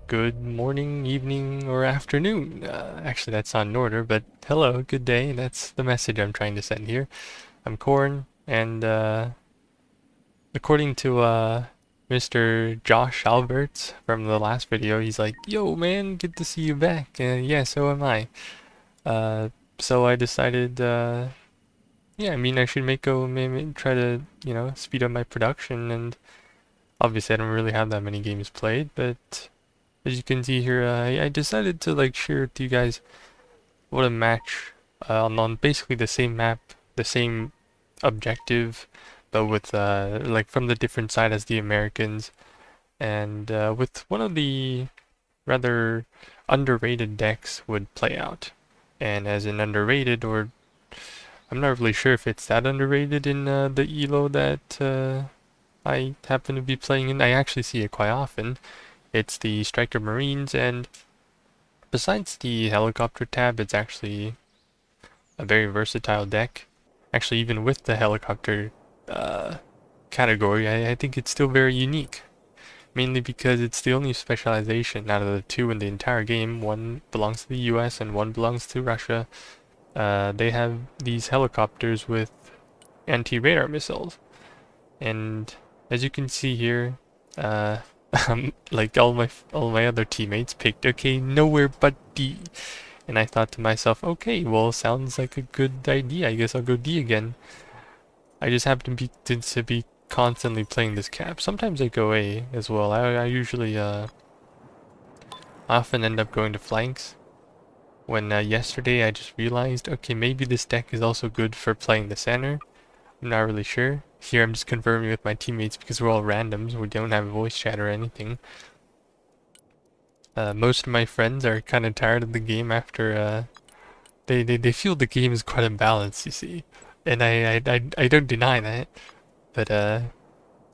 good morning, evening, or afternoon. Actually, that's not in order, but hello, good day. That's the message I'm trying to send here. I'm Corn, and according to Mr. Josh Alberts from the last video, he's like, "Yo, man, good to see you back." Yeah, so am I. Uh, so I decided, yeah, I mean, I should maybe try to, speed up my production, and obviously I don't really have that many games played, but as you can see here, I decided to like share with you guys what a match on basically the same map, the same objective, but with like from the different side as the Americans, and with one of the rather underrated decks would play out. And as an underrated, or I'm not really sure if it's that underrated in the elo that I happen to be playing in. I actually see it quite often. It's the Stryker Marines, and besides the helicopter tab, it's actually a very versatile deck. Actually, even with the helicopter category, I think it's still very unique. Mainly because it's the only specialization out of the two in the entire game. One belongs to the US and one belongs to Russia. They have these helicopters with anti-radar missiles. And as you can see here, like all my other teammates picked okay nowhere but D, and I thought to myself, okay, well, sounds like a good idea. I guess I'll go D again. I just happen to be constantly playing this cap. Sometimes I go A as well. I usually often end up going to flanks. When yesterday I just realized, okay, maybe this deck is also good for playing the center. I'm not really sure. Here I'm just confirming with my teammates because we're all randoms. We don't have voice chat or anything. Most of my friends are kind of tired of the game after they feel the game is quite imbalanced, you see. And I don't deny that. But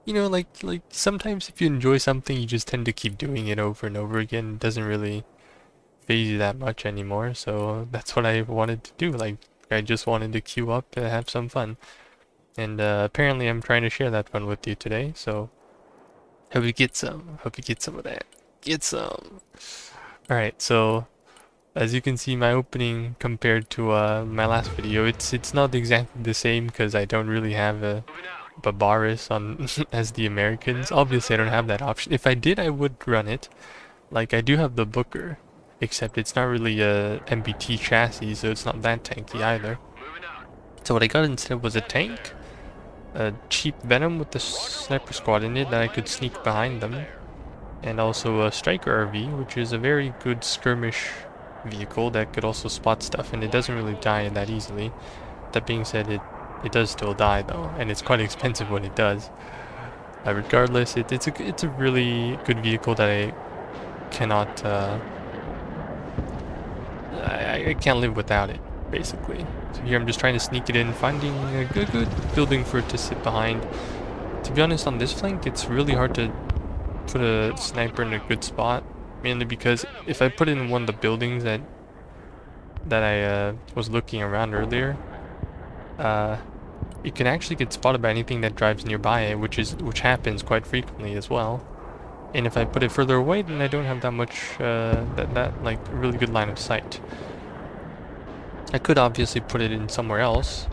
like sometimes if you enjoy something, you just tend to keep doing it over and over again. It doesn't really phase you that much anymore. So that's what I wanted to do. Like I just wanted to queue up and have some fun. And apparently I'm trying to share that fun with you today, so hope you get some. Hope you get some of that. Get some. Alright, so as you can see, my opening compared to my last video, it's not exactly the same because I don't really have a Barbaris on as the Americans. Obviously I don't have that option. If I did, I would run it. Like I do have the Booker, except it's not really a MBT chassis, so it's not that tanky either. So what I got instead was a tank, a cheap Venom with the sniper squad in it that I could sneak behind them, and also a Stryker RV, which is a very good skirmish vehicle that could also spot stuff, and it doesn't really die that easily. That being said, it does still die though, and it's quite expensive when it does. Regardless, it's a really good vehicle that I cannot I can't live without it, basically. So here I'm just trying to sneak it in, finding a good building for it to sit behind. To be honest, on this flank, it's really hard to put a sniper in a good spot, mainly because if I put it in one of the buildings that I was looking around earlier, it can actually get spotted by anything that drives nearby it, which happens quite frequently as well. And if I put it further away, then I don't have that much that like really good line of sight. I could obviously put it in somewhere else,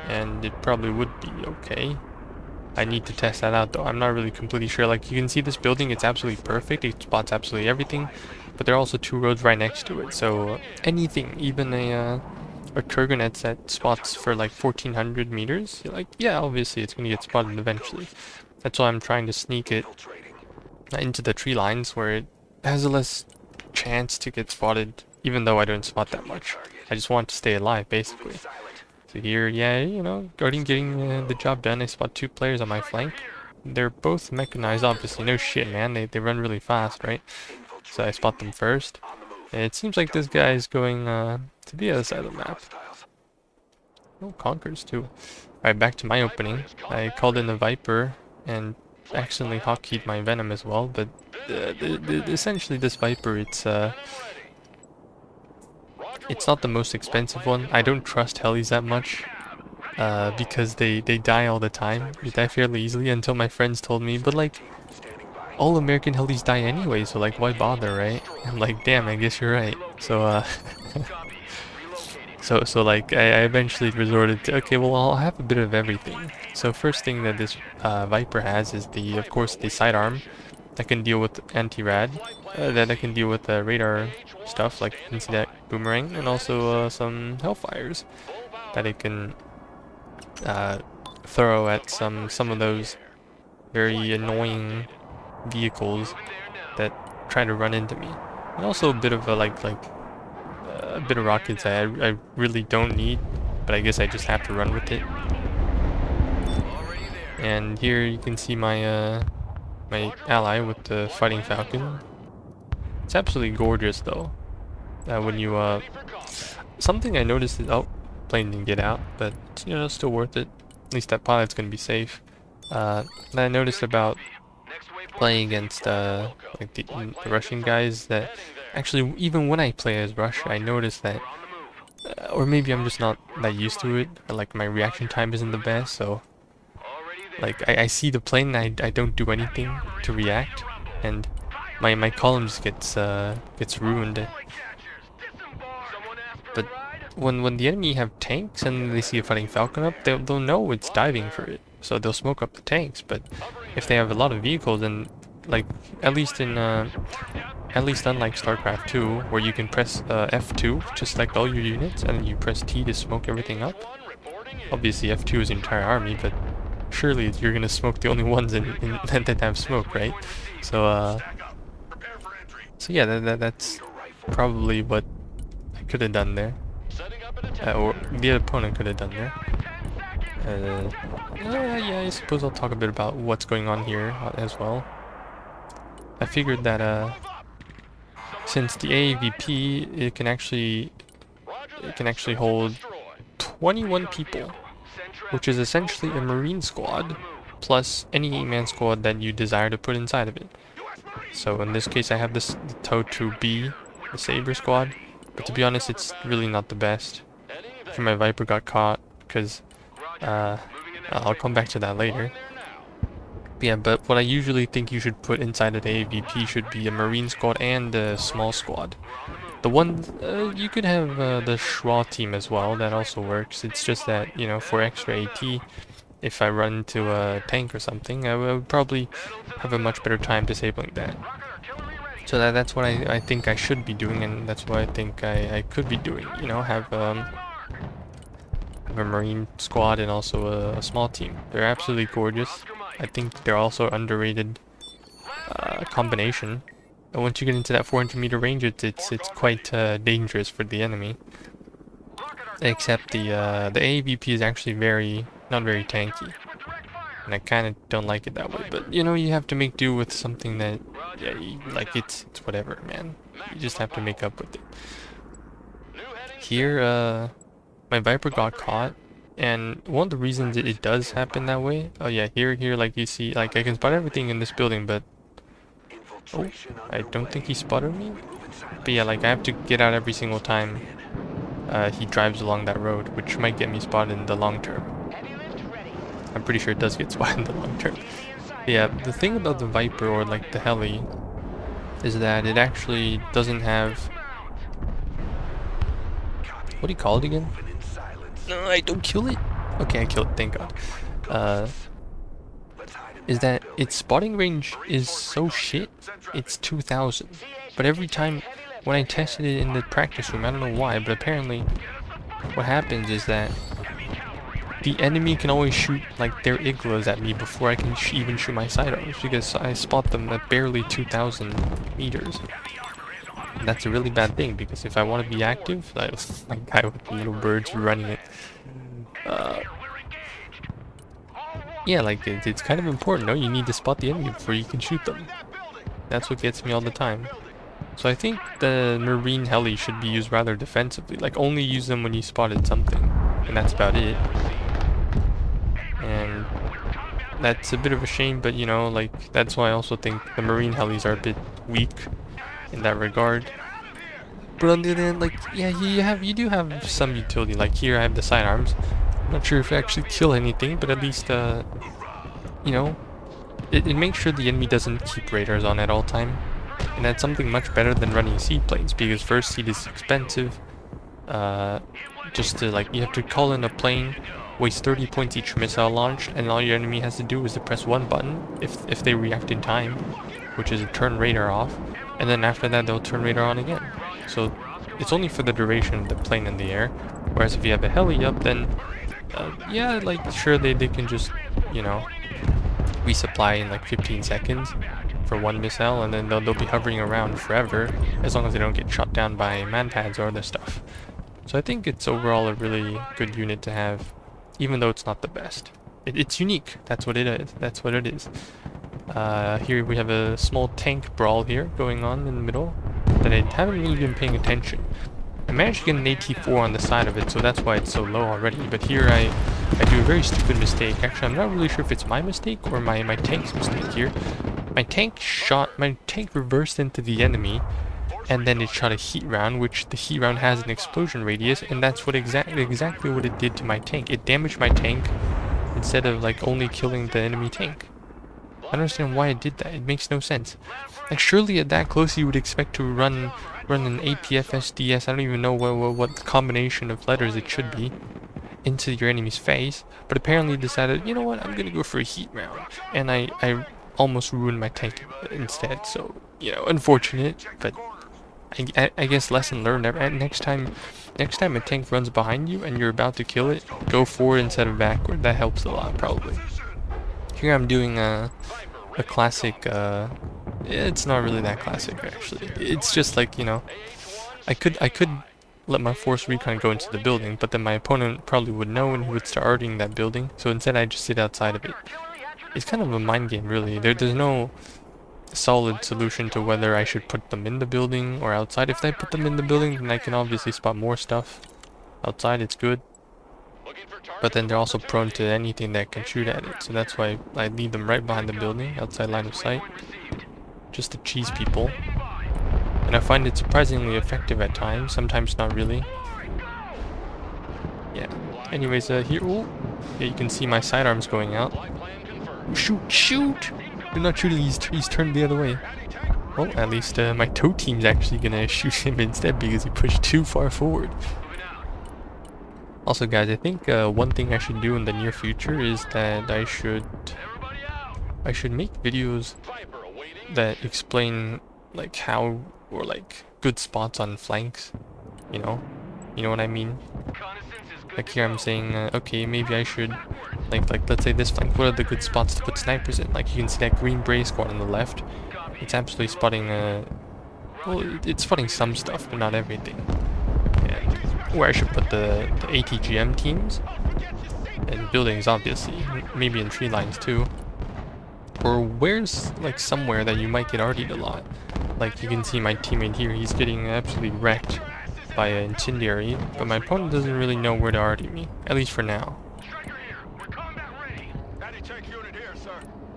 and it probably would be okay. I need to test that out though. I'm not really completely sure. Like you can see this building, it's absolutely perfect. It spots absolutely everything, but there are also two roads right next to it. So anything, even a Kurganets that spots for like 1400 meters, you're like, yeah, obviously it's gonna get spotted eventually. That's why I'm trying to sneak it into the tree lines where it has a less chance to get spotted, even though I don't spot that much. I just want to stay alive, basically. So here, yeah, getting the job done. I spot two players on my flank. They're both mechanized, obviously. No shit, man. They run really fast, right? So I spot them first. And it seems like this guy is going to the other side of the map. Oh, Conquers too. Alright, back to my opening. I called in the Viper and accidentally hotkeyed my Venom as well, but essentially this Viper, it's not the most expensive one. I don't trust helis that much because they die all the time. They die fairly easily until my friends told me, but like all American helis die anyway, so like why bother, right? I'm like, damn, I guess you're right. So so like I eventually resorted to, okay, well I'll have a bit of everything. So first thing that this Viper has is of course the sidearm that can deal with anti-rad, that I can deal with radar stuff like incident boomerang, and also some hellfires that it can throw at some of those very annoying vehicles that try to run into me, and also a bit of a a bit of rockets I really don't need, but I guess I just have to run with it. And here you can see my my ally with the fighting falcon. It's absolutely gorgeous though. When you something I noticed is, oh, plane didn't get out, but you know, still worth it. At least that pilot's gonna be safe. That I noticed about playing against like the Russian guys, that actually even when I play as Russia, I notice that, or maybe I'm just not that used to it, or like my reaction time isn't the best, so like I see the plane and I don't do anything to react, and my column just gets ruined. But when the enemy have tanks and they see a fighting falcon up, they'll know it's diving for it, so they'll smoke up the tanks. But if they have a lot of vehicles, and like at least unlike StarCraft 2, where you can press F2 to select all your units and then you press T to smoke everything up. Obviously F2 is the entire army, but surely you're gonna smoke the only ones in that have smoke, right? So so yeah, that's probably what I could have done there, or the opponent could have done there. Yeah, I suppose I'll talk a bit about what's going on here as well. I figured that since the AAVP, it can actually hold 21 people, which is essentially a Marine squad plus any 8-man squad that you desire to put inside of it. So in this case, I have the TOW-2B, the Saber squad, but to be honest, it's really not the best. After my Viper got caught, because I'll come back to that later. Yeah, but what I usually think you should put inside of the AVP should be a Marine squad and a small squad. The one, you could have the Schwa team as well, that also works. It's just that, you know, for extra AT, if I run into a tank or something, I would probably have a much better time disabling that. So that's what I think I should be doing, and that's what I think I could be doing, you know, have a Marine squad and also a small team. They're absolutely gorgeous. I think they're also underrated combination. And once you get into that 400-meter range, it's quite dangerous for the enemy. Except the AAVP is actually not very tanky, and I kind of don't like it that way. But you know, you have to make do with something that, yeah, like it's whatever, man. You just have to make up with it. Here, my Viper got caught. And one of the reasons it does happen that way, oh yeah, here, like you see, like I can spot everything in this building, but, oh, I don't think he spotted me. But yeah, like I have to get out every single time he drives along that road, which might get me spotted in the long term. I'm pretty sure it does get spotted in the long term. But yeah, the thing about the Viper, or like the heli, is that it actually doesn't have, what do you call it again? No, I don't kill it. Okay, I killed it, thank God. Is that its spotting range is so shit, it's 2000. But every time when I tested it in the practice room, I don't know why, but apparently what happens is that the enemy can always shoot like their iglas at me before I can even shoot my sidearms, because I spot them at barely 2000 meters. And that's a really bad thing, because if I want to be active, like my guy with the little birds running it, yeah, like it's kind of important, no? You need to spot the enemy before you can shoot them. That's what gets me all the time. So I think the Marine heli should be used rather defensively, like only use them when you spotted something, and that's about it. And that's a bit of a shame, but you know, like that's why I also think the Marine helis are a bit weak in that regard. But on the other hand, like, yeah, you do have some utility. Like here I have the sidearms. I'm not sure if I actually kill anything, but at least you know, it makes sure the enemy doesn't keep radars on at all time. And that's something much better than running seaplanes, because first seed is expensive. Just to like, you have to call in a plane, waste 30 points each missile launch, and all your enemy has to do is to press one button if they react in time, which is turn radar off, and then after that they'll turn radar on again. So it's only for the duration of the plane in the air. Whereas if you have a heli up, then yeah, like sure they can just, you know, resupply in like 15 seconds for one missile, and then they'll be hovering around forever as long as they don't get shot down by manpads or other stuff. So I think it's overall a really good unit to have, even though it's not the best. It's unique. That's what it is. That's what it is. Here we have a small tank brawl here going on in the middle that I haven't really been paying attention. I managed to get an AT4 on the side of it, so that's why it's so low already. But here I do a very stupid mistake. Actually, I'm not really sure if it's my mistake or my tank's mistake here. My tank reversed into the enemy, and then it shot a heat round, which the heat round has an explosion radius, and that's what exactly what it did to my tank. It damaged my tank instead of like only killing the enemy tank. I don't understand why it did that. It makes no sense. Like surely at that close you would expect to run an APFSDS, I don't even know what combination of letters it should be, into your enemy's face, but apparently decided, you know what, I'm gonna go for a heat round, and I almost ruined my tank instead. So, you know, unfortunate, but I guess lesson learned. Next time a tank runs behind you and you're about to kill it, go forward instead of backward. That helps a lot, probably. Here I'm doing a classic, it's not really that classic actually. It's just like, you know, I could let my force recon go into the building, but then my opponent probably would know and he would start arting that building. So instead I just sit outside of it. It's kind of a mind game, really. There's no solid solution to whether I should put them in the building or outside. If I put them in the building, then I can obviously spot more stuff. Outside it's good, but then they're also prone to anything that can shoot at it, so that's why I leave them right behind the building, outside line of sight, just to cheese people. And I find it surprisingly effective at times, sometimes not really. Yeah. Anyways, here, ooh, yeah, you can see my sidearms going out. Shoot! They're not shooting, he's turned the other way. Well, at least my tow team's actually gonna shoot him instead because he pushed too far forward. Also guys, I think one thing I should do in the near future is that I should make videos that explain like how, or like good spots on flanks, you know what I mean? Like here I'm saying, okay, maybe I should, like let's say this flank, what are the good spots to put snipers in? Like you can see that green Bray squad on the left. It's absolutely spotting, well, it's spotting some stuff, but not everything. And where I should put the ATGM teams, and buildings obviously, maybe in tree lines too. Or where's like somewhere that you might get RD'd a lot. Like you can see my teammate here, he's getting absolutely wrecked by an incendiary, but my opponent doesn't really know where to RD me, at least for now.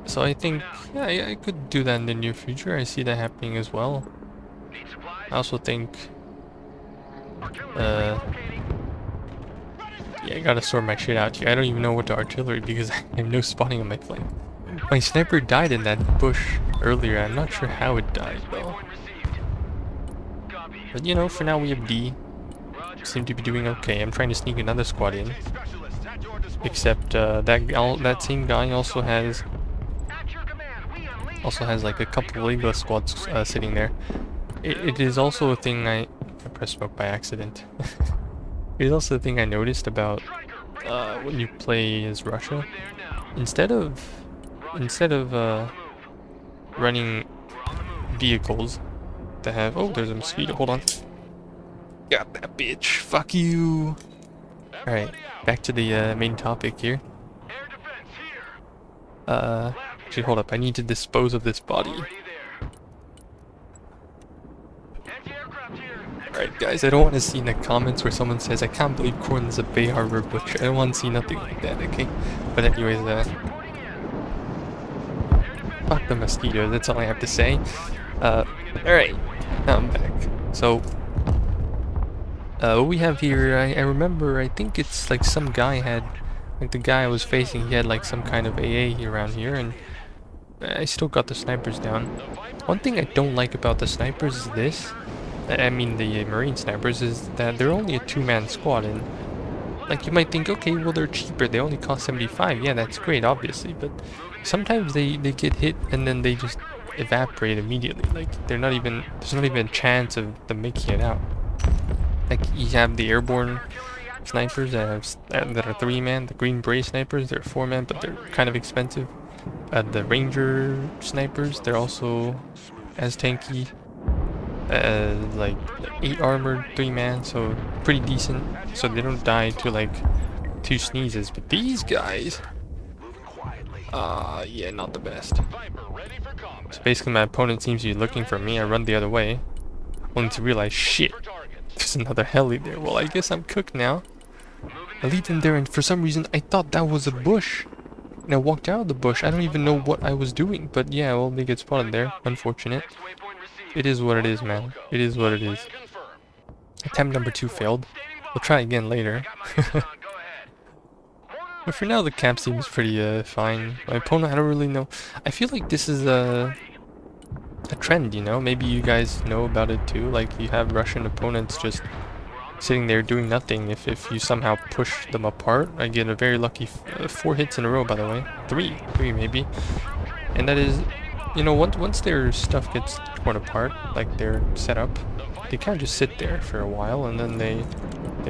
So I think, yeah, I could do that in the near future. I see that happening as well. I also think, yeah, I gotta sort my shit out here. I don't even know what to artillery because I have no spotting on my flank. My sniper died in that bush earlier. I'm not sure how it died though. But you know, for now we have D. Seem to be doing okay. I'm trying to sneak another squad in. Except that same guy also has like a couple Legolas squads sitting there. It is also a thing I pressed smoke by accident. It is also a thing I noticed about when you play as Russia. Instead of running vehicles that have, oh, there's a mosquito, hold on. Got that bitch, fuck you. Alright, back to the main topic here. Actually, hold up, I need to dispose of this body. Alright guys, I don't want to see in the comments where someone says, I can't believe Corn is a Bay Harbor butcher. I don't want to see nothing like that, okay? But anyways, fuck the mosquito, that's all I have to say. Alright, now I'm back. So, what we have here, I remember, I think it's like some guy had, like the guy I was facing, he had like some kind of AA around here, and I still got the snipers down. One thing I don't like about the snipers is this. I mean the marine snipers, is that they're only a 2-man squad, and like you might think, okay, well they're cheaper, they only cost 75. Yeah, that's great, obviously, but sometimes they get hit and then they just evaporate immediately. Like there's not even a chance of them making it out. Like you have the airborne snipers that are 3-man, the green bray snipers, they're 4-man, but they're kind of expensive. The ranger snipers, they're also as tanky. Like 8 armored, 3-man, so pretty decent. So they don't die to like 2 sneezes. But these guys, yeah, not the best. So basically, my opponent seems to be looking for me. I run the other way, only to realize, shit, there's another heli there. Well, I guess I'm cooked now. I lead them there, and for some reason, I thought that was a bush. And I walked out of the bush. I don't even know what I was doing. But yeah, well, they get spotted there. Unfortunate. It is what it is, man. It is what it is. Attempt number 2 failed. We'll try again later. But for now, the camp seems pretty fine. My opponent, I don't really know. I feel like this is a trend, you know? Maybe you guys know about it too. Like, you have Russian opponents just sitting there doing nothing. If you somehow push them apart, I get a very lucky 4 hits in a row, by the way. 3 maybe. And that is, you know, once their stuff gets torn apart, like their setup, they can't just sit there for a while, and then they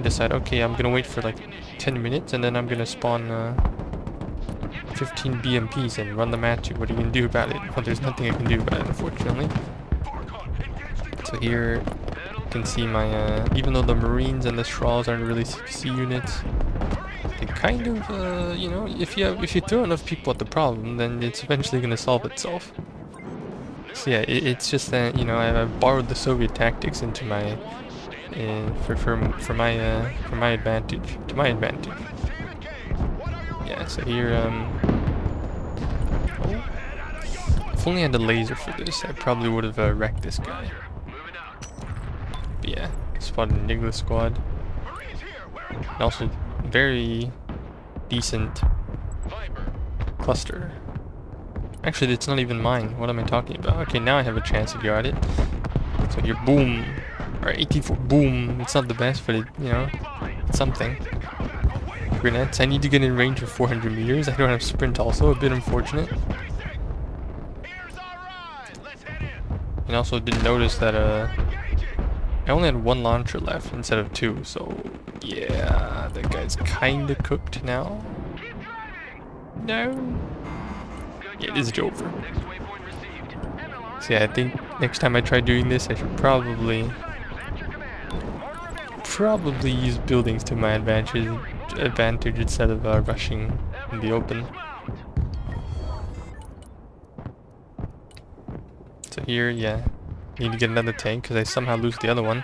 decide, okay, I'm gonna wait for like 10 minutes, and then I'm gonna spawn 15 BMPs and run them at you. What are you gonna do about it? Well, there's nothing I can do about it, unfortunately. So here you can see my, even though the Marines and the Straws aren't really CPC units, they kind of, you know, if you throw enough people at the problem, then it's eventually gonna solve itself. So yeah, it's just that, you know, I borrowed the Soviet tactics into my for my advantage, to my advantage. Yeah, so here if only I had a laser for this, I probably would have wrecked this guy. But yeah, spotted an English squad, and also very decent cluster. Actually, it's not even mine. What am I talking about? Okay, now I have a chance to go at it. So here, boom. Or 84, boom. It's not the best, but it, you know, it's something. Grenades. I need to get in range of 400 meters. I don't have sprint also, a bit unfortunate. And also didn't notice that I only had 1 launcher left instead of 2, so yeah, that guy's kinda cooked now. No. Yeah, it is over. So yeah, I think next time I try doing this, I should probably use buildings to my advantage instead of rushing in the open. So here, yeah, need to get another tank because I somehow lose the other one.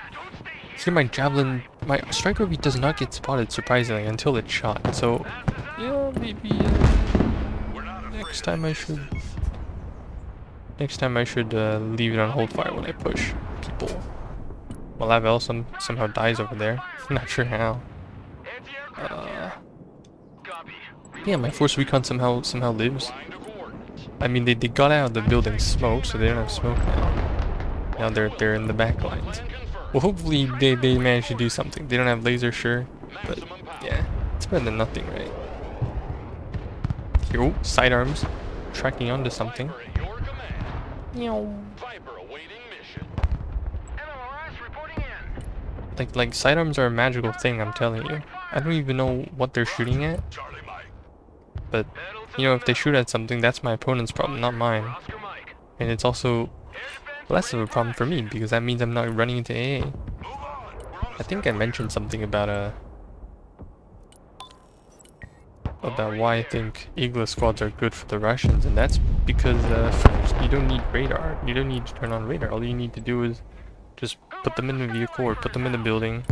Here my javelin, my Stryker does not get spotted, surprisingly, until it's shot. So yeah, maybe next time I should leave it on hold fire when I push people. Well, Lavel somehow dies over there. I'm not sure how. Yeah, my force recon somehow lives. I mean, they got out of the building smoke, so they don't have smoke now. Now they're in the back lines. Well, hopefully they manage to do something. They don't have laser, sure, but yeah, it's better than nothing, right? Here, oh, sidearms, tracking onto something. Like sidearms are a magical thing, I'm telling you. I don't even know what they're shooting at, but you know, if they shoot at something, that's my opponent's problem, not mine. And it's also less of a problem for me because that means I'm not running into AA. I think I mentioned something about why I think Eagle squads are good for the Russians, and that's because first, you don't need radar. You don't need to turn on radar. All you need to do is just put them in the vehicle or put them in the building,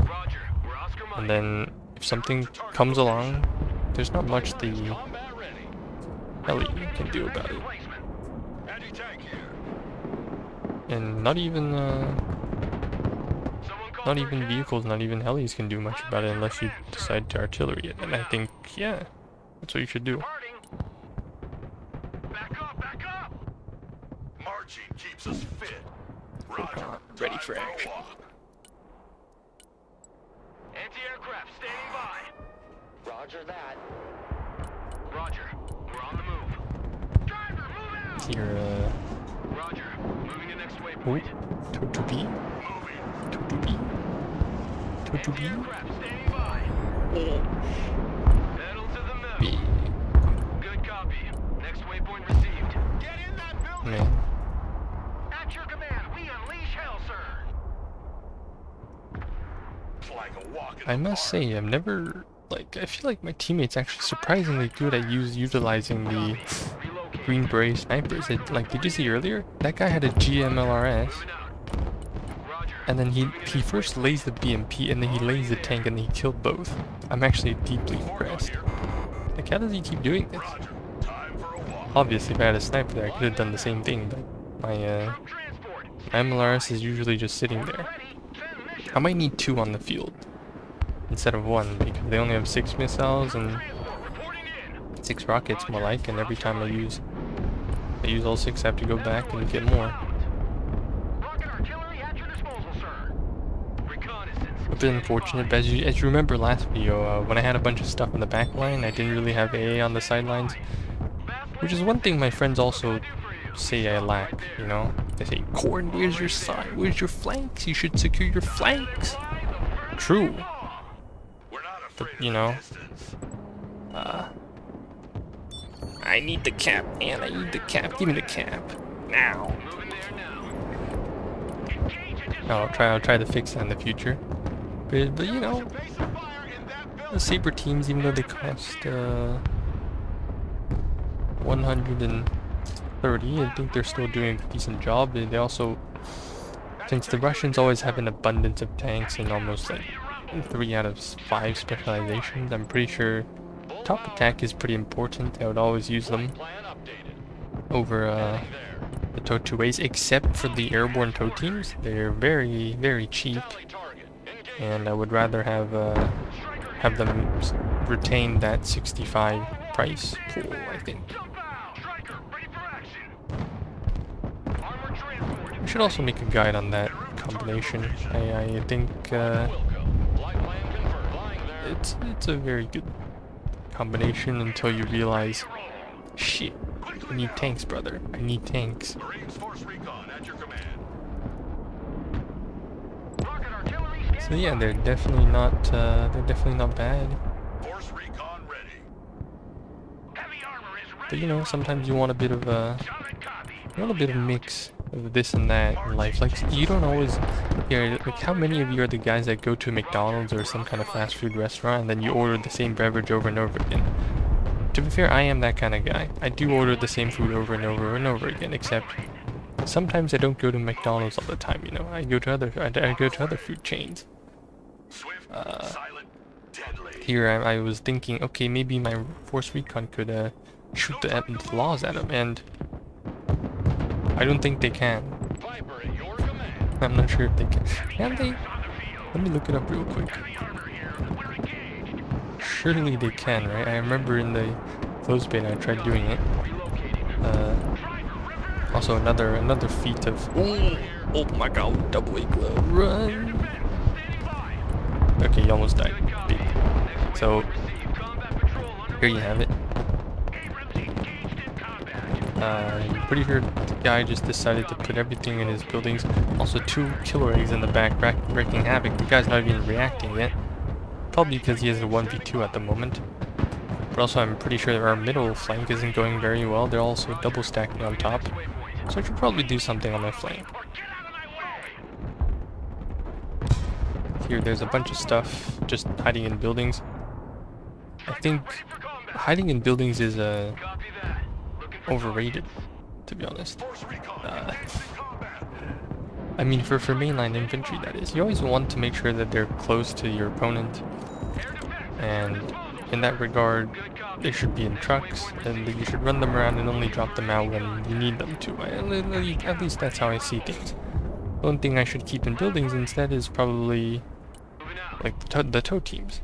and then if something comes along, there's not much the heli can do about it. And not even vehicles, not even helis can do much about it unless you decide to artillery it. And I think, yeah, that's what you should do. Ready for action. Anti-aircraft standing by. Roger that. Roger. We're on the move. Driver, move out. Here, Roger. Moving to next waypoint. to B. To B. Anti-aircraft standing by. Pedal to the metal. B. Good copy. Next waypoint received. Get in that building. Man. At your command, we unleash hell, sir. I must say, I've never, like, I feel like my teammates actually surprisingly good at utilizing the Green Beret snipers. Like, did you see earlier? That guy had a GMLRS, and then he first lays the BMP, and then he lays the tank, and then he killed both. I'm actually deeply impressed. Like, how does he keep doing this? Obviously, if I had a sniper there, I could have done the same thing, but my MLRS is usually just sitting there. I might need 2 on the field instead of 1, because they only have 6 missiles and 6 rockets more like, and every time I use all 6, I have to go back and get more. A bit unfortunate, but as you remember last video, when I had a bunch of stuff in the back line, I didn't really have AA on the sidelines, which is one thing my friends also say I lack, you know? They say, Corn, where's your side? Where's your flanks? You should secure your flanks. True. But, you know, I need the cap, man. I need the cap. Give me the cap. Now. I'll try to fix that in the future. But you know, the Saber teams, even though they cost 130, I think they're still doing a decent job. They also, since the Russians always have an abundance of tanks and almost like 3 out of 5 specializations, I'm pretty sure top attack is pretty important. I would always use them over the tow 2As, except for the airborne tow teams. They're very, very cheap, and I would rather have them retain that 65 price pool, I think. I should also make a guide on that combination. I think it's a very good combination until you realize, shit, I need tanks, brother. I need tanks. So yeah, they're definitely not bad. But you know, sometimes you want a bit of mix of this and that in life. Like, you don't always, like, how many of you are the guys that go to McDonald's or some kind of fast food restaurant and then you order the same beverage over and over again? To be fair, I am that kind of guy. I do order the same food over and over and over again, except sometimes I don't go to McDonald's all the time, you know. I go to other food chains. Here I was thinking, okay, maybe my Force Recon could shoot the laws at them, and I don't think they can. I'm not sure if they can. Can they? Let me look it up real quick. Surely they can, right? I remember in the close beta I tried doing it. Also another feat of oh my god, double A glove, run! Okay, you almost died. Big. So here you have it. I'm pretty sure the guy just decided to put everything in his buildings. Also 2 killer eggs in the back wreaking havoc. The guy's not even reacting yet. Probably because he has a 1v2 at the moment. But also I'm pretty sure our middle flank isn't going very well. They're also double stacking on top. So I should probably do something on my flank. Here there's a bunch of stuff just hiding in buildings. I think hiding in buildings is overrated, to be honest. I mean, for mainline infantry, that is. You always want to make sure that they're close to your opponent, and in that regard, they should be in trucks, and you should run them around and only drop them out when you need them to. At least that's how I see things. The one thing I should keep in buildings instead is probably like the tow teams.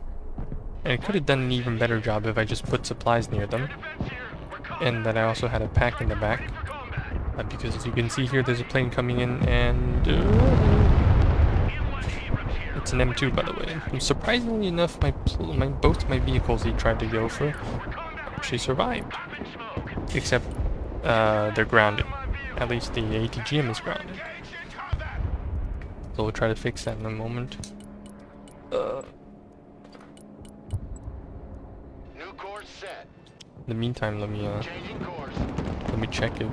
And I could have done an even better job if I just put supplies near them, and that I also had a pack in the back. Because as you can see here, there's a plane coming in, and it's an M2, by the way. And surprisingly enough, both my vehicles he tried to go for actually survived, except they're grounded. At least the ATGM is grounded. So we'll try to fix that in a moment. New course set. In the meantime, let me check if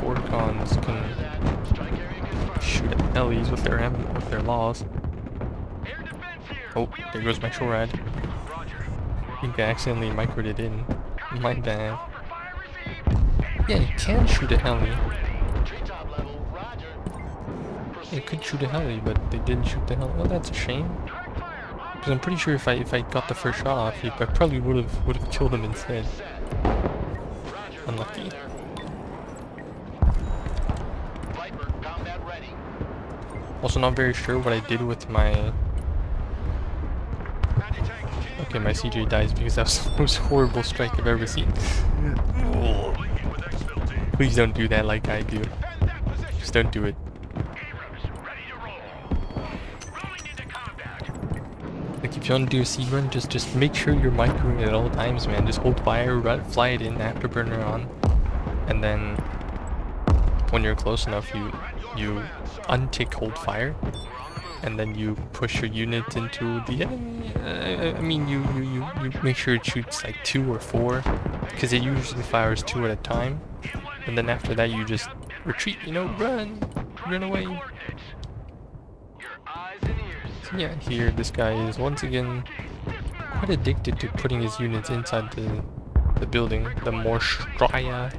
Forcons can shoot at helis with their laws. Oh, there goes my shore ride. I think I accidentally microed it in. My bad. Yeah, you can shoot a heli. It could shoot a heli, but they didn't shoot the heli. Well, that's a shame. Because I'm pretty sure if I got the first shot off, I probably would have killed him instead. Unlucky. Also, not very sure what I did with my. Okay, my CJ dies because that was the most horrible strike I've ever seen. Please don't do that like I do. Just don't do it. Like if you want to do a seed run, just make sure you're microing at all times, man. Just hold fire, fly it in, afterburner on, and then when you're close enough, you untick hold fire, and then you push your unit into the enemy. I mean, you make sure it shoots like 2 or 4, because it usually fires 2 at a time, and then after that you just retreat. You know, run away. So yeah, here this guy is once again quite addicted to putting his units inside the building. The Morstraya.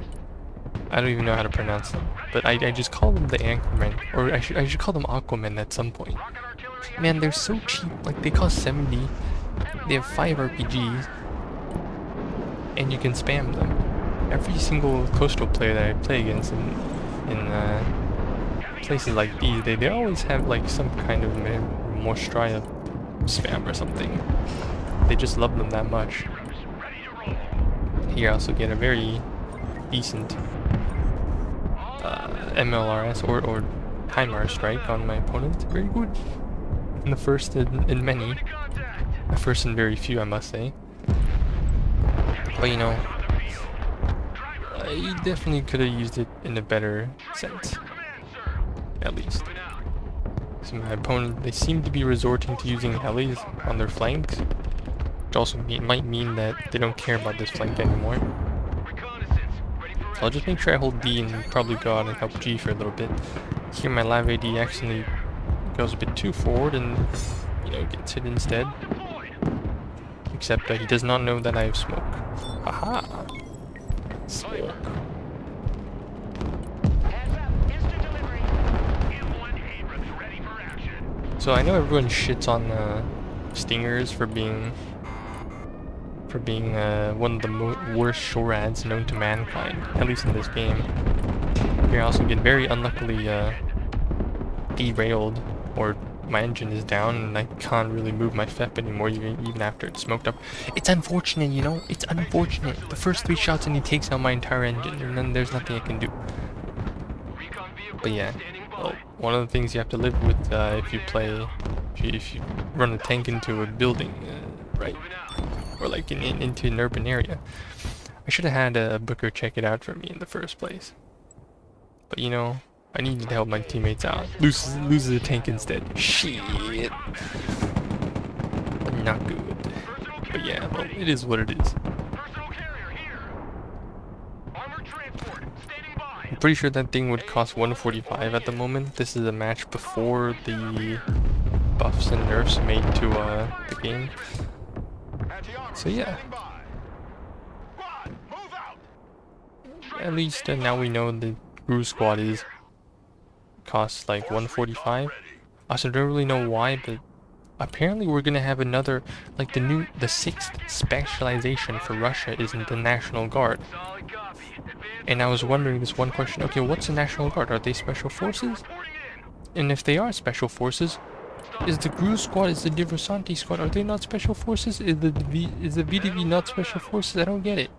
I don't even know how to pronounce them, but I just call them the Anchormen, or I should call them Aquamen at some point. Man, they're so cheap. Like they cost 70. They have 5 RPGs, and you can spam them. Every single coastal player that I play against in places like these, they always have like some kind of Morstraya spam or something. They just love them that much. Here I also get a very decent MLRS or HIMARS strike on my opponent. Very good. And the first in many. The first in very few, I must say. But you know, I definitely could have used it in a better sense. At least. So my opponent, they seem to be resorting to using helis on their flanks. Which also might mean that they don't care about this flank anymore. So I'll just make sure I hold D and probably go out and help G for a little bit. Here my Lav AD actually goes a bit too forward and, you know, gets hit instead. Except that he does not know that I have smoke. Aha! Smoke. So I know everyone shits on Stingers for being one of the worst shore ads known to mankind, at least in this game. Here I also get very unluckily derailed, or my engine is down and I can't really move my FEP anymore even after it's smoked up. It's unfortunate, you know, it's unfortunate. The first 3 shots and he takes out my entire engine and then there's nothing I can do. But yeah, well, one of the things you have to live with if you run a tank into a building, right? Or like into an urban area. I should have had a Booker check it out for me in the first place. But you know, I needed to help my teammates out. Loses the tank instead. Shit. Not good. But yeah, well, it is what it is. I'm pretty sure that thing would cost 145 at the moment. This is a match before the buffs and nerfs made to the game. So yeah. At least now we know the Gru squad costs like 145. I also don't really know why, but apparently we're gonna have another, like the 6th specialization for Russia is in the National Guard. And I was wondering this one question, okay, what's the National Guard? Are they special forces? And if they are special forces, is the Gru squad, is the Diversanti squad, are they not special forces? Is the VDV not special forces? I don't get it.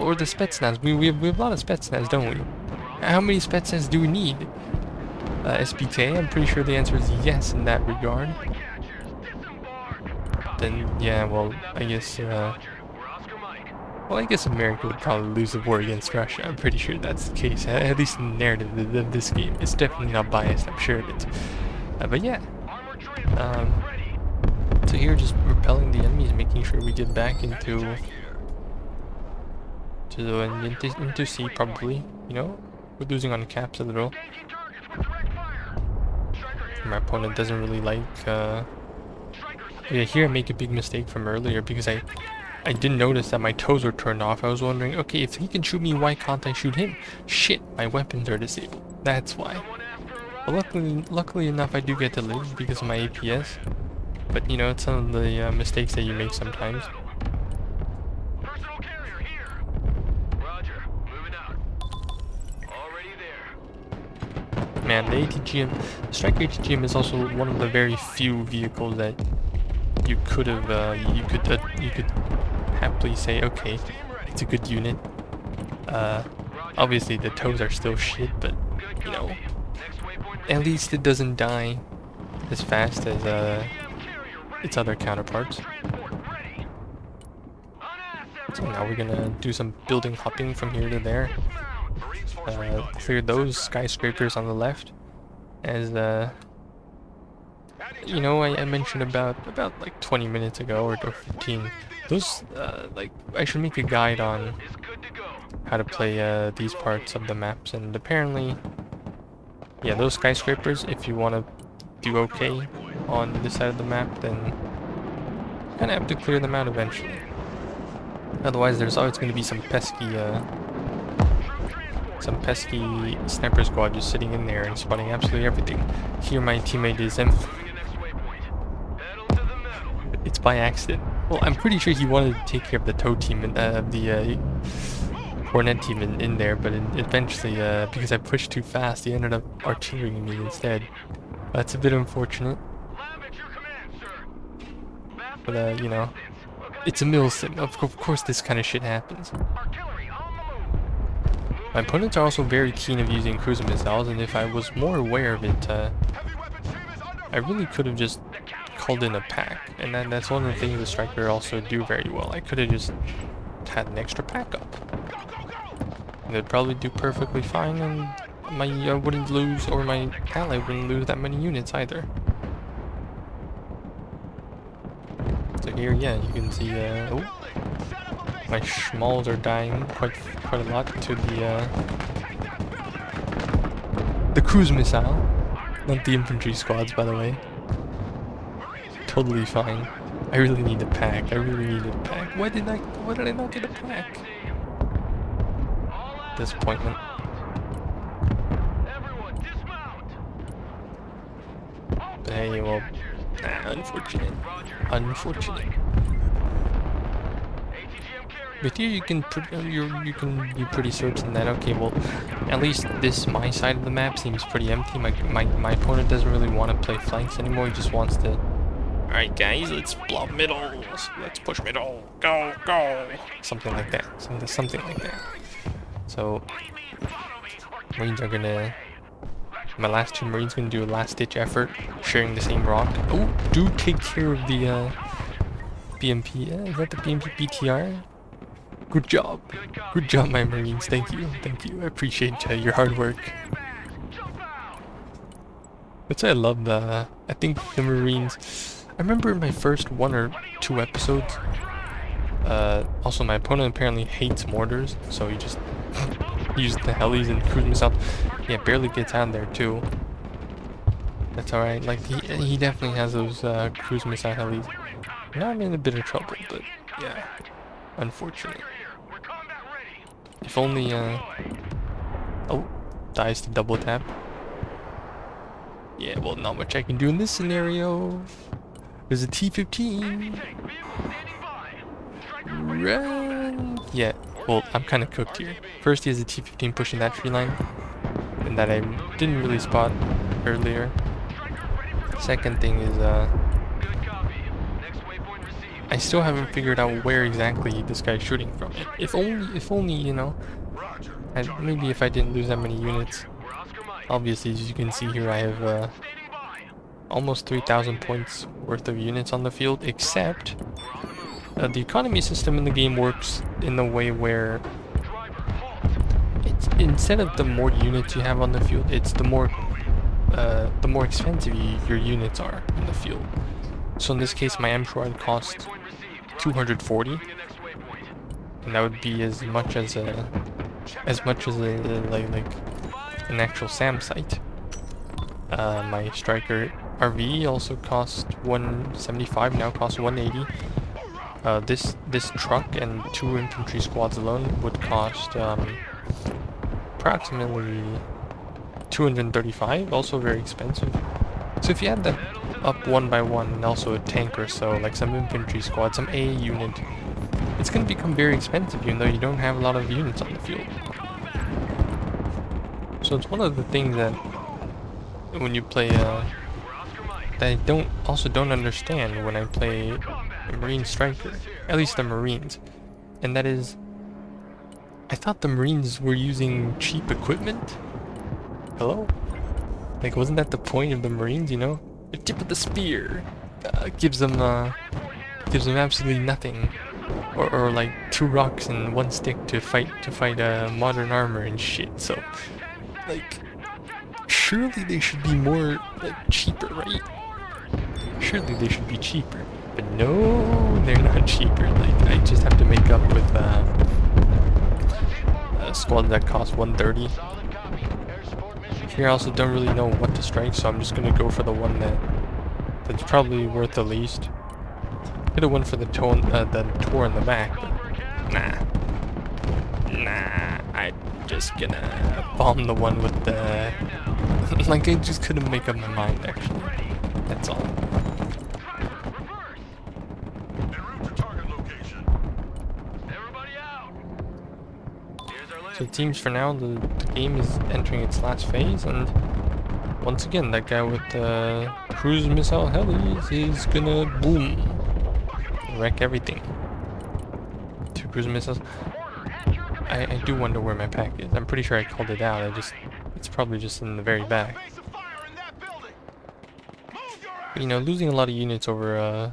Or the Spetsnaz. We have a lot of Spetsnaz, don't we? How many Spetsnaz do we need? SPK, I'm pretty sure the answer is yes in that regard. Then, yeah, well, I guess, well, I guess America would probably lose the war against Russia. I'm pretty sure that's the case. At least in the narrative of this game. It's definitely not biased, I'm sure of it. But yeah. So here, just repelling the enemies, making sure we get back into C probably. You know, we're losing on caps a little. My opponent doesn't really like. Yeah, here I make a big mistake from earlier because I didn't notice that my toes were turned off. I was wondering, okay, if he can shoot me, why can't I shoot him? Shit, my weapons are disabled. That's why. But luckily enough, I do get to live because of my APS. But you know, it's some of the mistakes that you make sometimes. Personal carrier here. Roger. Moving out. Already there. Man, the ATGM, the Stryker ATGM is also one of the very few vehicles that you could have, you could happily say, okay, it's a good unit. Obviously the toes are still shit, but you know, at least it doesn't die as fast as its other counterparts. So now we're gonna do some building hopping from here to there. Clear those skyscrapers on the left, as you know, I mentioned about like 20 minutes ago or 15. Those like I should make a guide on how to play these parts of the maps, and apparently, yeah, those skyscrapers, if you want to do okay on this side of the map, then you kind of have to clear them out eventually. Otherwise, there's always going to be some pesky sniper squad just sitting in there and spawning absolutely everything. Here, my teammate is it's by accident. Well, I'm pretty sure he wanted to take care of the tow team and the Hornet team in there, but eventually, because I pushed too fast, he ended up artillerying me instead. That's a bit unfortunate. But, you know, it's a mill sim. Of course this kind of shit happens. My opponents are also very keen of using cruise missiles, and if I was more aware of it, I really could have just called in a pack. And that's one of the things the Stryker also do very well. I could have just had an extra pack up. And they'd probably do perfectly fine, and my wouldn't lose, or my ally wouldn't lose that many units either. So here, yeah, you can see, oh, my schmalls are dying quite a lot to the cruise missile, not the infantry squads, by the way. Totally fine. I really need a pack. I really needed a pack. Why did I not get a pack? Disappointment. But hey, well, unfortunate. But here you can you can be pretty certain that, okay, well, at least my side of the map seems pretty empty. My opponent doesn't really want to play flanks anymore. He just wants to. All right, guys, let's blob middle. Let's push middle. Go. Something like that. Something like that. So Marines are gonna. My last two Marines gonna do a last-ditch effort, sharing the same rock. Oh, do take care of the BMP. Is that the BMP BTR? Good job, my Marines. Thank you. I appreciate your hard work. That's why I love I think the Marines. I remember in my first 1 or 2 episodes. Also, my opponent apparently hates mortars, so he just used the helis and cruise missiles. Yeah, barely gets out there too. That's alright. Like he definitely has those cruise missile helis. Now I'm in a bit of trouble, but yeah, unfortunate. If only oh, dies to double tap. Yeah, well, not much I can do in this scenario. There's a T-15. Run! Yeah, well, I'm kind of cooked here. First, he has a T-15 pushing that tree line, and that I didn't really spot earlier. Second thing is, I still haven't figured out where exactly this guy's shooting from. If only, you know, and maybe if I didn't lose that many units. Obviously, as you can see here, I have almost 3,000 points worth of units on the field, except the economy system in the game works in a way where it's, instead of the more units you have on the field, it's the more expensive your units are in the field. So in this case, my M-Shroud cost 240, and that would be as much as a like an actual SAM site. My Stryker RV also cost 175, now costs 180. This truck and 2 infantry squads alone would cost approximately 235, also very expensive. So if you add that up one by one, and also a tank or so, like some infantry squad, some AA unit, it's going to become very expensive even though you don't have a lot of units on the field. So it's one of the things that when you play that I don't understand when I play Marine Stryker, at least the Marines, and that is, I thought the Marines were using cheap equipment. Hello? Like, wasn't that the point of the Marines, you know? The tip of the spear gives them absolutely nothing, or like 2 rocks and 1 stick to fight modern armor and shit. So, like, surely they should be more like cheaper, right? Surely they should be cheaper, but no, they're not cheaper. Like, I just have to make up with a squad that costs 130. Here I also don't really know what to strike, so I'm just gonna go for the one that's probably worth the least. Could have went for the tour in the back, but nah. I'm just gonna bomb the one with the like, I just couldn't make up my mind actually. That's all. So it seems for now the game is entering its last phase, and once again that guy with the cruise missile helis is gonna boom, wreck everything. 2 cruise missiles. I do wonder where my pack is. I'm pretty sure I called it out. It's probably just in the very back. But, you know, losing a lot of units over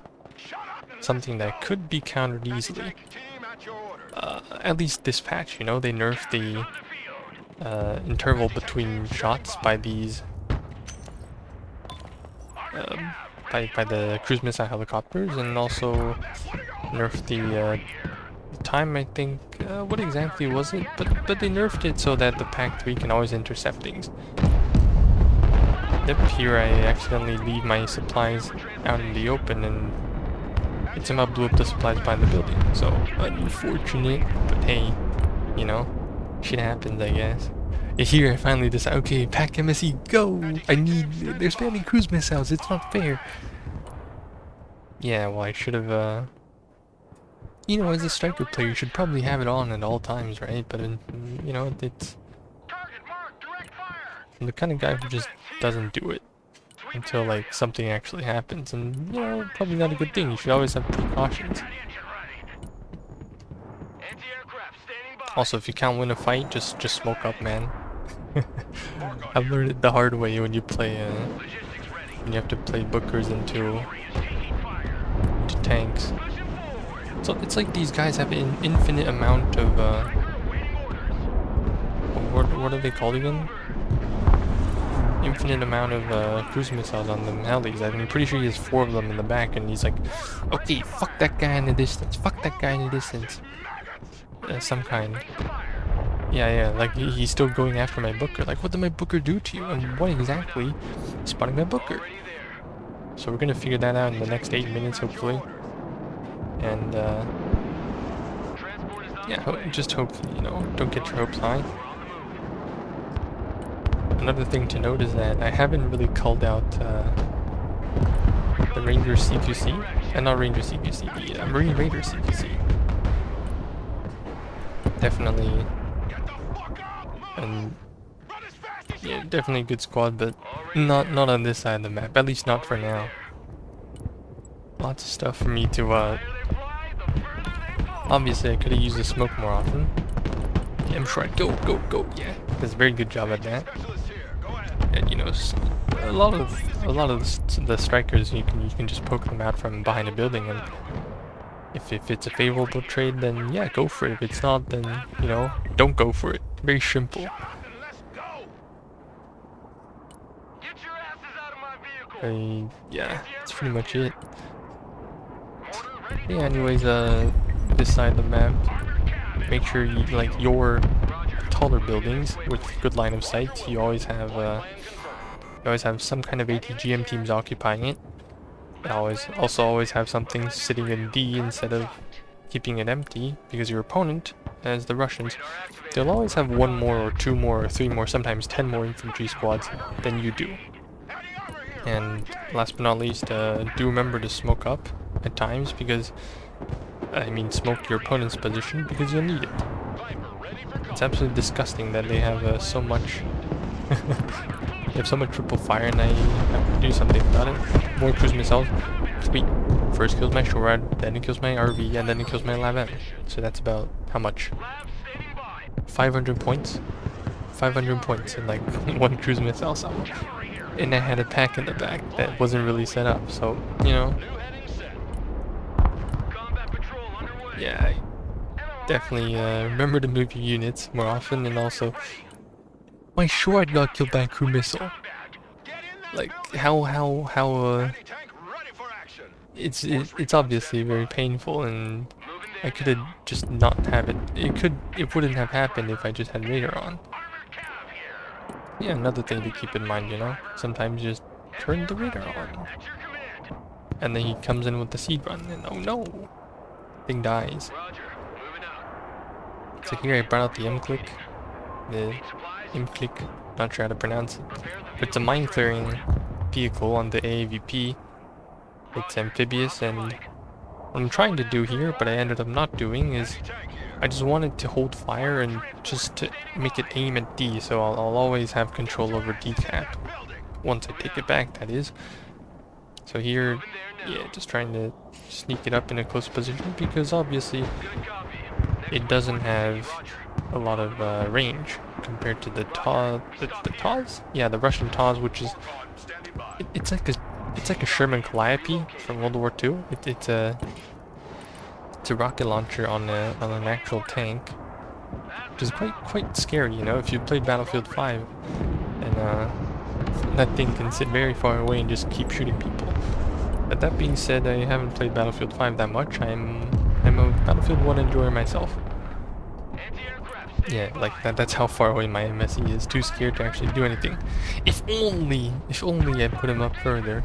something that could be countered easily. At least this patch, you know, they nerfed the interval between shots by these by the cruise missile helicopters, and also nerfed the time, I think. What exactly was it? But they nerfed it so that the Pack 3 can always intercept things. Yep, here I accidentally leave my supplies out in the open, and it somehow blew up the supplies behind the building. So, unfortunate, but hey, you know, shit happens, I guess. Here I finally decide, okay, Pack MSE, go! They're spamming cruise missiles, it's not fair. Yeah, well, I should have, you know, as a Stryker player, you should probably have it on at all times, right? But, you know, I'm the kind of guy who just doesn't do it until, like, something actually happens. And, you know, probably not a good thing. You should always have precautions. Also, if you can't win a fight, just smoke up, man. I've learned it the hard way when you play, when you have to play bookers into tanks. So it's like these guys have an infinite amount of, what are they called again? Infinite amount of cruise missiles on them helis. I'm pretty sure he has 4 of them in the back, and he's like, okay, fuck that guy in the distance, fuck that guy in the distance. Some kind. Yeah, like he's still going after my booker. Like, what did my booker do to you? And what exactly is spotting my booker? So we're gonna figure that out in the next 8 minutes, hopefully. And yeah, just hopefully, you know, don't get your hopes high. Another thing to note is that I haven't really called out the Ranger CQC, not Ranger CQC, the Marine Raider CQC. Definitely, and yeah, definitely a good squad, but not on this side of the map, at least not for now. Lots of stuff for me to Obviously, I could have used the smoke more often. Yeah, I'm sure I'd go, yeah. Does a very good job at that. And you know, a lot of the strikers you can just poke them out from behind a building, and if it's a favorable trade, then yeah, go for it. If it's not, then you know, don't go for it. Very simple. Yeah, that's pretty much it. Yeah, anyways, this side of the map, make sure you, like, your taller buildings with good line of sight, you always have some kind of ATGM teams occupying it. And always have something sitting in D instead of keeping it empty, because your opponent, as the Russians, they'll always have one more or two more or three more, sometimes 10 more infantry squads than you do. And last but not least, do remember to smoke up at times, because I mean smoke your opponent's position, because you'll need it. It's absolutely disgusting that they have so much they have so much triple fire, and I have to do something about it. More cruise missiles. Sweet. First kills my Shorad, then it kills my RV, and then it kills my Lab. So that's about how much? 500 points? 500 points in like one cruise missile somewhere. And I had a pack in the back that wasn't really set up, so, you know. Yeah, I definitely remember to move your units more often, and also, my Shorad got killed by a cruise missile. Like, it's obviously very painful, and I could have just not have it. It wouldn't have happened if I just had radar on. Yeah, another thing to keep in mind, you know, sometimes you just turn the radar on. And then he comes in with the seed run, and oh no! Thing dies. So here I brought out the M-click. Not sure how to pronounce it. But it's a mine clearing vehicle on the AAVP. It's amphibious, and what I'm trying to do here, but I ended up not doing, is I just wanted to hold fire and just to make it aim at D, so I'll always have control over D cap. Once I take it back, that is. So here, yeah, just trying to sneak it up in a close position, because obviously it doesn't have a lot of range compared to the TAWs? Yeah, the Russian TAWs, which is, it's like a Sherman Calliope from World War II. It's a rocket launcher on an actual tank, which is quite scary, you know, if you played Battlefield 5, and that thing can sit very far away and just keep shooting people. But that being said, I haven't played Battlefield 5 that much. I'm a Battlefield 1 enjoyer myself. Yeah, like that's how far away my MSE is. Too scared to actually do anything. If only I put him up further.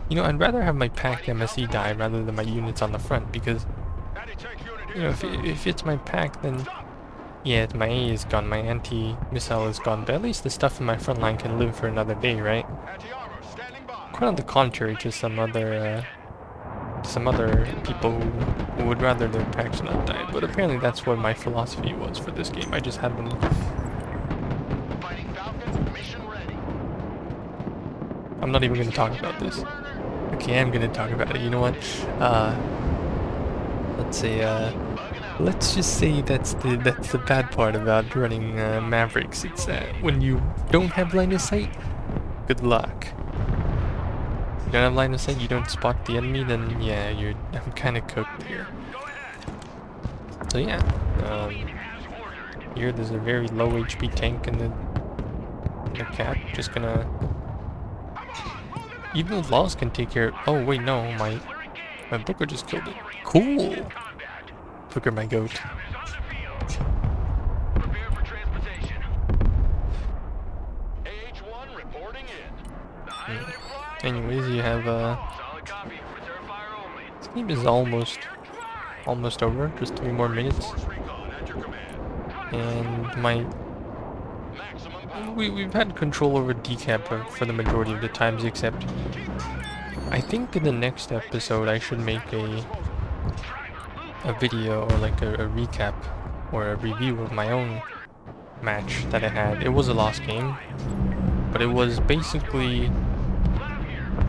You know, I'd rather have my packed MSE die rather than my units on the front, because, you know, if it's my pack, then yeah, my A is gone, my anti-missile is gone, but at least the stuff in my front line can live for another day, right? Quite on the contrary to some other people who would rather their packs not die, but apparently that's what my philosophy was for this game. I just had them. I'm not even going to talk about this. Okay, I'm going to talk about it. You know what? Let's just say that's the bad part about running Mavericks. It's that when you don't have line of sight, good luck. You don't have line of sight, you don't spot the enemy, then yeah, I'm kind of cooked here. So yeah, here there's a very low HP tank in the cap. Just gonna, even the laws can take care. Oh wait, no, my Booker just killed it. Cool. Booker, my goat. Anyways, you have this game is almost over. Just 3 more minutes, and we've had control over decap for the majority of the times, except I think in the next episode I should make a video, or like a recap or a review of my own match that I had. It was a lost game, but it was basically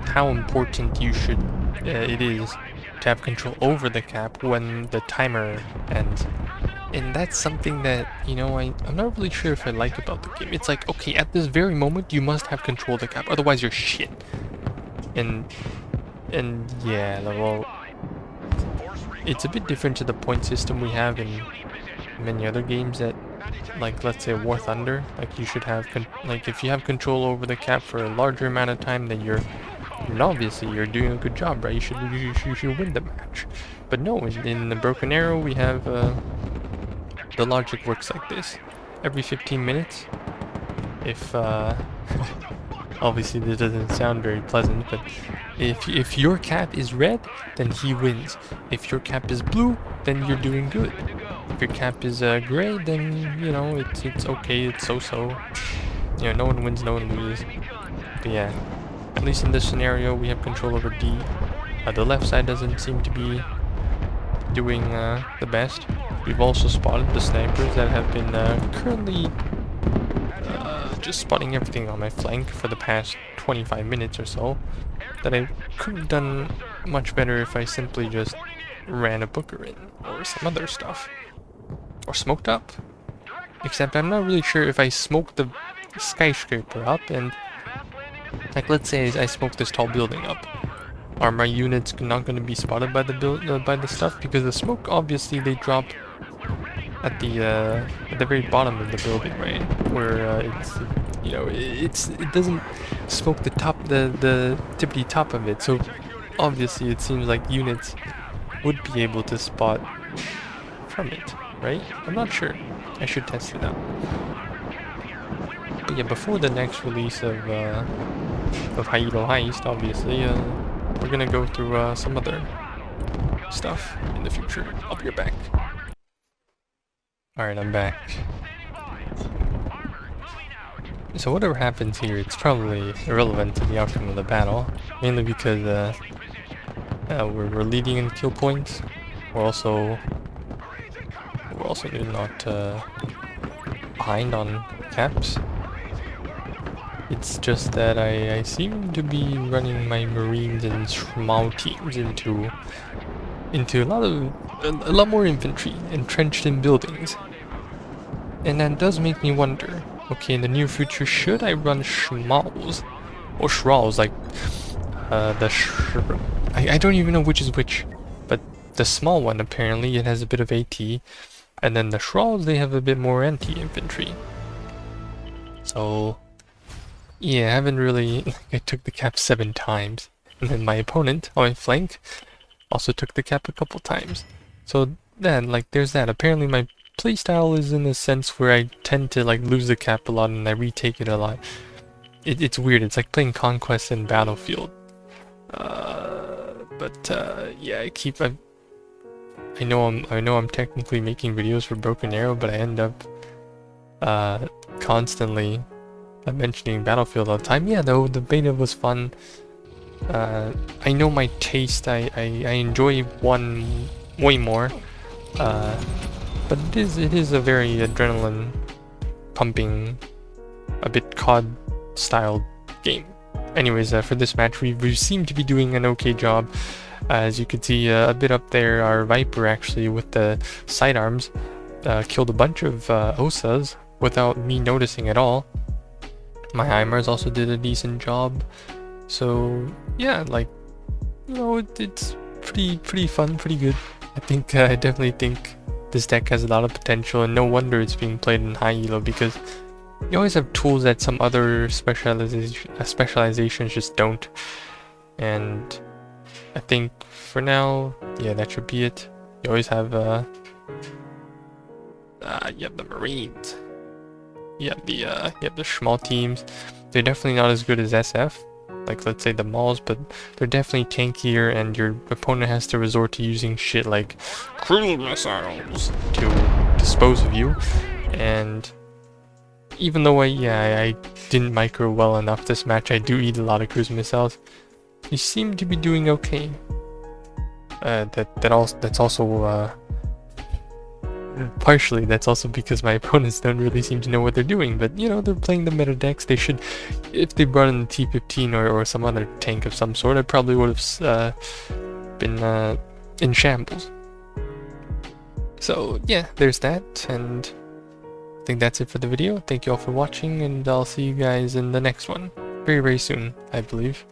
how important it is to have control over the cap when the timer ends. And that's something that, you know, I'm not really sure if I like about the game. It's like, okay, at this very moment, you must have control of the cap, otherwise you're shit. And yeah, well, it's a bit different to the point system we have in many other games that, like, let's say War Thunder, like, you should have, like, if you have control over the cap for a larger amount of time, then obviously you're doing a good job, right? You should win the match. But no, in the Broken Arrow, we have, the logic works like this. Every 15 minutes, if, obviously this doesn't sound very pleasant, but if your cap is red, then he wins. If your cap is blue, then you're doing good. If your cap is gray, then, you know, it's okay, it's so-so. You know, no one wins, no one loses. But yeah, at least in this scenario, we have control over D. The left side doesn't seem to be doing the best. We've also spotted the snipers that have been currently just spotting everything on my flank for the past 25 minutes or so, that I could have done much better if I simply just ran a booker in, or some other stuff. Or smoked up. Except I'm not really sure if I smoked the skyscraper up and, like, let's say I smoked this tall building up. Are my units not going to be spotted by the stuff? Because the smoke, obviously, they drop at the very bottom of the building, right? Where it's, you know, it doesn't smoke the top, the tippity top of it. So obviously, it seems like units would be able to spot from it, right? I'm not sure. I should test it out. But yeah, before the next release of Hallo Heist, obviously, we're gonna go through some other stuff in the future. I'll be right back. Alright, I'm back. So whatever happens here, it's probably irrelevant to the outcome of the battle. Mainly because we're leading in kill points. We're also not behind on caps. It's just that I seem to be running my Marines and small teams into a lot more infantry entrenched in buildings. And that does make me wonder, okay, in the near future, should I run schmalls or shralls, like I don't even know which is which, but the small one, apparently it has a bit of AT, and then the shralls, they have a bit more anti-infantry. So yeah, I haven't really, I took the cap 7 times, and then my opponent on my flank also took the cap a couple times. So then, like, there's that. Apparently my playstyle is in a sense where I tend to, like, lose the cap a lot and I retake it a lot. It's weird. It's like playing Conquest in Battlefield. Yeah, I know I'm technically making videos for Broken Arrow, but I end up constantly mentioning Battlefield all the time. Yeah, though the beta was fun. I know my taste. I enjoy one way more. But it is a very adrenaline pumping, a bit COD style game. Anyways, for this match we seem to be doing an okay job. As you can see a bit up there, our Viper actually with the sidearms killed a bunch of OSAs without me noticing at all. My HIMARS also did a decent job. So yeah, like, you know, it's pretty fun, pretty good. I definitely think this deck has a lot of potential, and no wonder it's being played in high elo, because you always have tools that some other specializations just don't. And I think for now, yeah, that should be it. You always have the Marines. You have the small teams. They're definitely not as good as SF, like let's say the Mauls, but they're definitely tankier, and your opponent has to resort to using shit like cruise missiles to dispose of you. And even though I didn't micro well enough this match, I do eat a lot of cruise missiles. You seem to be doing okay. That's also partially that's also because my opponents don't really seem to know what they're doing, but you know, they're playing the meta decks. They should, if they brought in the T-15 or some other tank of some sort, I probably would have been in shambles. So yeah, there's that, and I think that's it for the video. Thank you all for watching, and I'll see you guys in the next one very, very soon, I believe.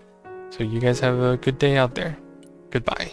So you guys have a good day out there. Goodbye.